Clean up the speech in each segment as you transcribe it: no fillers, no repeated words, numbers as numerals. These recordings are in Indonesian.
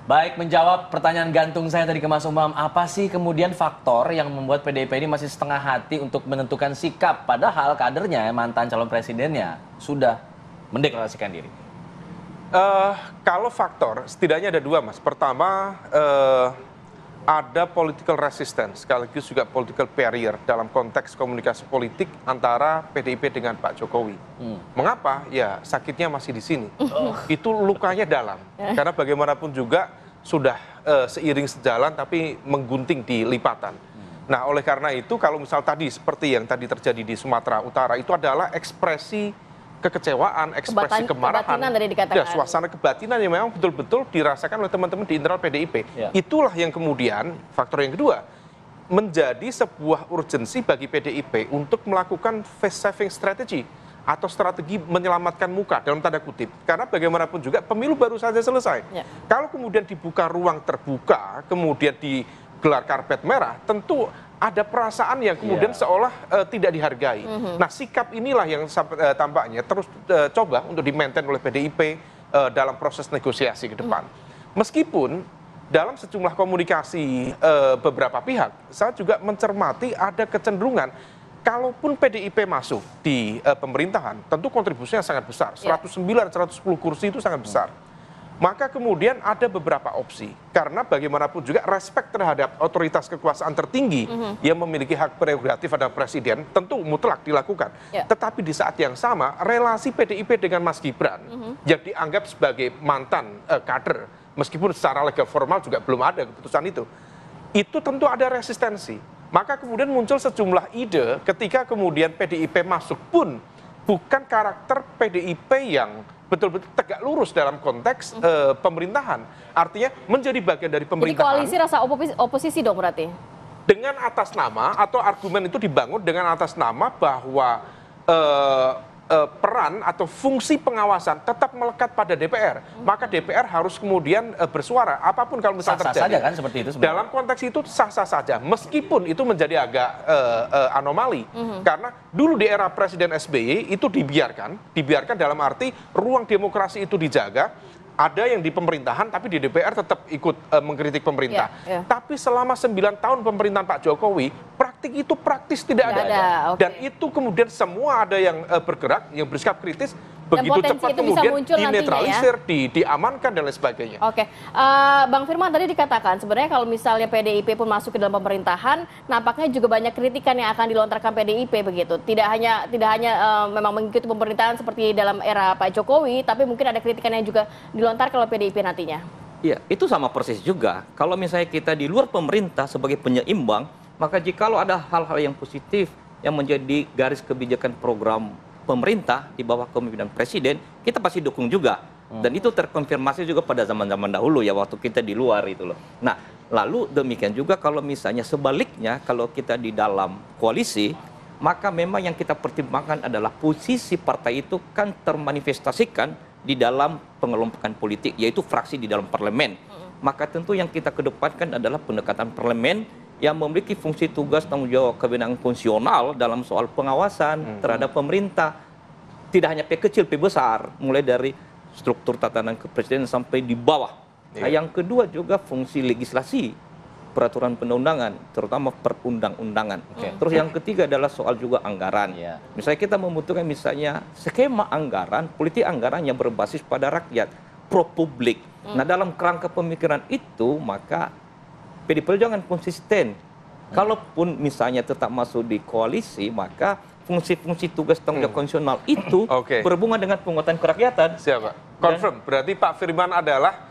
Baik, menjawab pertanyaan gantung saya tadi ke Mas Umam, apa sih kemudian faktor yang membuat PDIP ini masih setengah hati untuk menentukan sikap, padahal kadernya, mantan calon presidennya, sudah mendeklarasikan diri? Kalau faktor, setidaknya ada dua, Mas. Pertama, ada political resistance, sekaligus juga political barrier dalam konteks komunikasi politik antara PDIP dengan Pak Jokowi. Mengapa? Ya, sakitnya masih di sini. Itu lukanya dalam. Karena bagaimanapun juga sudah seiring sejalan, tapi menggunting di lipatan. Nah, oleh karena itu, kalau misal tadi, seperti yang tadi terjadi di Sumatera Utara, itu adalah ekspresi kekecewaan, ekspresi kemarahan, kebatinan tadi dikatakan. ya, suasana kebatinan yang memang betul-betul dirasakan oleh teman-teman di internal PDIP. Ya. Itulah yang kemudian, faktor yang kedua, menjadi sebuah urgensi bagi PDIP untuk melakukan face saving strategy atau strategi menyelamatkan muka dalam tanda kutip. Karena bagaimanapun juga pemilu baru saja selesai. Ya. Kalau kemudian dibuka ruang terbuka, kemudian digelar karpet merah, tentu ada perasaan yang kemudian seolah tidak dihargai. Nah, sikap inilah yang tampaknya terus coba untuk di-maintain oleh PDIP dalam proses negosiasi ke depan. Meskipun dalam sejumlah komunikasi beberapa pihak, saya juga mencermati ada kecenderungan kalaupun PDIP masuk di pemerintahan, tentu kontribusinya sangat besar. 109, 110 kursi itu sangat besar. Maka kemudian ada beberapa opsi. Karena bagaimanapun juga respect terhadap otoritas kekuasaan tertinggi yang memiliki hak prerogatif pada presiden tentu mutlak dilakukan. Tetapi di saat yang sama, relasi PDIP dengan Mas Gibran yang dianggap sebagai mantan kader, meskipun secara legal formal juga belum ada keputusan itu tentu ada resistensi. Maka kemudian muncul sejumlah ide ketika kemudian PDIP masuk pun bukan karakter PDIP yang betul-betul tegak lurus dalam konteks pemerintahan. Artinya menjadi bagian dari pemerintahan. Jadi koalisi rasa oposisi dong berarti? Dengan atas nama atau argumen itu dibangun dengan atas nama bahwa peran atau fungsi pengawasan tetap melekat pada DPR. Maka DPR harus kemudian bersuara. Apapun kalau misalnya Sah-sah terjadi. saja kan seperti itu sebenarnya. Dalam konteks itu sah-sah saja. Meskipun itu menjadi agak anomali. Karena dulu di era Presiden SBY itu dibiarkan dalam arti ruang demokrasi itu dijaga. Ada yang di pemerintahan, tapi di DPR tetap ikut mengkritik pemerintah. Tapi selama 9 tahun pemerintahan Pak Jokowi, praktik itu praktis tidak ada. Dan itu kemudian semua ada yang bergerak, yang bersikap kritis, begitu cepat kemudian dinetralisir, diamankan, dan lain sebagainya. Oke, Bang Firman tadi dikatakan sebenarnya kalau misalnya PDIP pun masuk ke dalam pemerintahan, nampaknya juga banyak kritikan yang akan dilontarkan PDIP begitu. Tidak hanya memang mengikuti pemerintahan seperti dalam era Pak Jokowi, tapi mungkin ada kritikan yang juga dilontarkan oleh PDIP nantinya. Iya, itu sama persis juga. Kalau misalnya kita di luar pemerintah sebagai penyeimbang, maka jikalau ada hal-hal yang positif yang menjadi garis kebijakan program pemerintah di bawah kepemimpinan presiden, kita pasti dukung juga. Dan itu terkonfirmasi juga pada zaman-zaman dahulu ya, waktu kita di luar itu loh. Nah, lalu demikian juga kalau misalnya sebaliknya, kalau kita di dalam koalisi, maka memang yang kita pertimbangkan adalah posisi partai itu kan termanifestasikan di dalam pengelompokan politik, yaitu fraksi di dalam parlemen. Maka tentu yang kita kedepankan adalah pendekatan parlemen yang memiliki fungsi tugas tanggung jawab kewenangan fungsional dalam soal pengawasan terhadap pemerintah. Tidak hanya P kecil, P besar, mulai dari struktur tatanan kepresidenan sampai di bawah. Nah, yang kedua juga fungsi legislasi, peraturan perundang-undangan, terutama perundang-undangan. Terus yang ketiga adalah soal juga anggaran. Misalnya kita membutuhkan misalnya skema anggaran, politik anggaran yang berbasis pada rakyat, pro publik. Nah, dalam kerangka pemikiran itu, maka PD Perjuangan konsisten. Kalaupun misalnya tetap masuk di koalisi, maka fungsi-fungsi tugas tanggung jawab konstitusional itu berhubungan dengan penguatan kerakyatan. Siapa? Confirm. Berarti Pak Firman adalah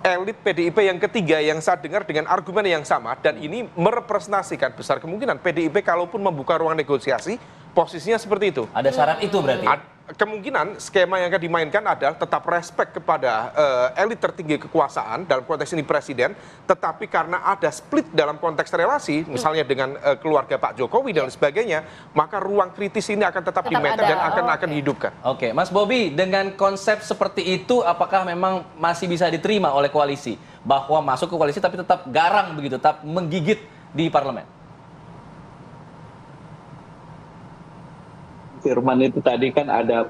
elit PDIP yang ketiga yang saya dengar dengan argumen yang sama, dan ini merepresentasikan besar kemungkinan PDIP kalaupun membuka ruang negosiasi, posisinya seperti itu. Ada syarat itu berarti? Kemungkinan skema yang akan dimainkan adalah tetap respect kepada elit tertinggi kekuasaan, dalam konteks ini presiden, tetapi karena ada split dalam konteks relasi, misalnya dengan keluarga Pak Jokowi dan sebagainya, maka ruang kritis ini akan tetap di-maintain dan akan dihidupkan. Oke, Mas Bobi, dengan konsep seperti itu, apakah memang masih bisa diterima oleh koalisi? Bahwa masuk ke koalisi tapi tetap garang begitu, tetap menggigit di parlemen? Firman itu tadi kan ada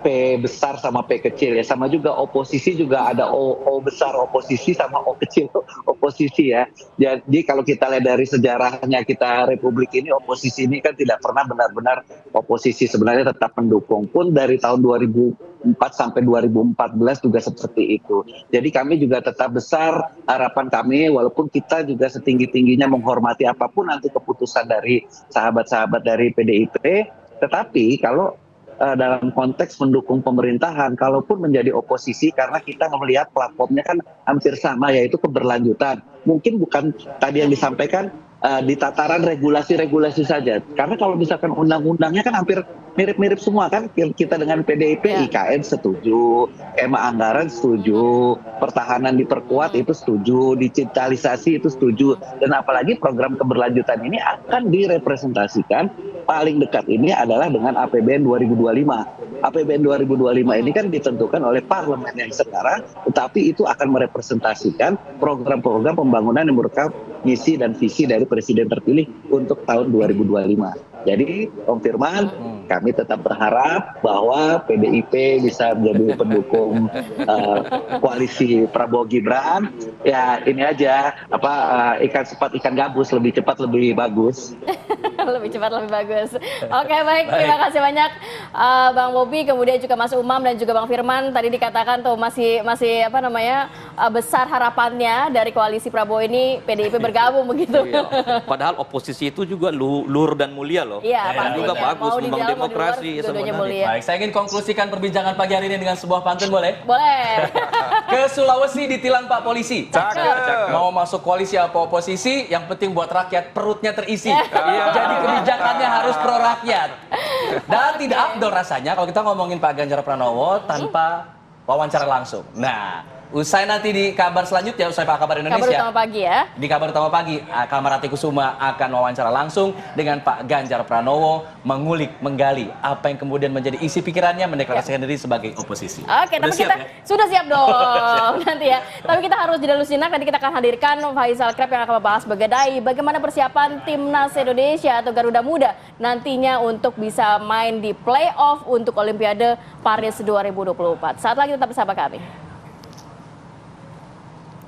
P besar sama P kecil ya, sama juga oposisi juga ada O besar oposisi sama O kecil oposisi ya. Jadi kalau kita lihat dari sejarahnya kita Republik ini, oposisi ini kan tidak pernah benar-benar oposisi, sebenarnya tetap mendukung, pun dari tahun 2004 sampai 2014 juga seperti itu. Jadi kami juga tetap besar harapan kami, walaupun kita juga setinggi-tingginya menghormati apapun nanti keputusan dari sahabat-sahabat dari PDIP, tetapi kalau dalam konteks mendukung pemerintahan, kalaupun menjadi oposisi, karena kita melihat platformnya kan hampir sama, yaitu keberlanjutan. Mungkin bukan tadi yang disampaikan di tataran regulasi-regulasi saja. Karena kalau misalkan undang-undangnya kan hampir mirip-mirip semua kan. Kita dengan PDIP, IKN setuju, anggaran setuju, pertahanan diperkuat itu setuju, digitalisasi itu setuju. Dan apalagi program keberlanjutan ini akan direpresentasikan paling dekat ini adalah dengan APBN 2025. APBN 2025 ini kan ditentukan oleh parlemen yang sekarang, tetapi itu akan merepresentasikan program-program pembangunan yang merupakan misi dan visi dari presiden terpilih untuk tahun 2025. Jadi, Om Firman, kami tetap berharap bahwa PDIP bisa menjadi pendukung koalisi Prabowo Gibran. Ya, ini aja ikan cepat ikan gabus, lebih cepat lebih bagus. Lebih cepat lebih bagus. Oke, baik. Terima kasih banyak Bang Bobi, kemudian juga Mas Umam dan juga Bang Firman. Tadi dikatakan tuh masih besar harapannya dari koalisi Prabowo ini PDIP bergabung begitu. Iya. Padahal oposisi itu juga luhur dan mulia loh. Iya, dan juga bagus memang demokrasi sebenarnya. Baik, saya ingin konklusikan perbincangan pagi hari ini dengan sebuah pantun, boleh? Boleh. Ke Sulawesi ditilang Pak Polisi. Cakep. Mau masuk koalisi apa oposisi, yang penting buat rakyat perutnya terisi. Jadi kebijakannya harus pro rakyat. Dan tidak afdol rasanya kalau kita ngomongin Pak Ganjar Pranowo tanpa wawancara langsung. Nah, usai nanti di kabar selanjutnya, usai Pak Kabar Indonesia. Kabar utama pagi ya. Di kabar utama pagi, Kamarati Kusuma akan wawancara langsung dengan Pak Ganjar Pranowo, mengulik, menggali apa yang kemudian menjadi isi pikirannya mendeklarasikan diri sebagai oposisi. Oke, tapi kita sudah siap dong nanti ya. Tapi kita harus jeda dulu sinak. Nanti kita akan hadirkan Faisal Krep yang akan membahas mengenai bagaimana persiapan timnas Indonesia atau Garuda Muda nantinya untuk bisa main di playoff untuk Olimpiade Paris 2024. Saat lagi tetap bersama kami.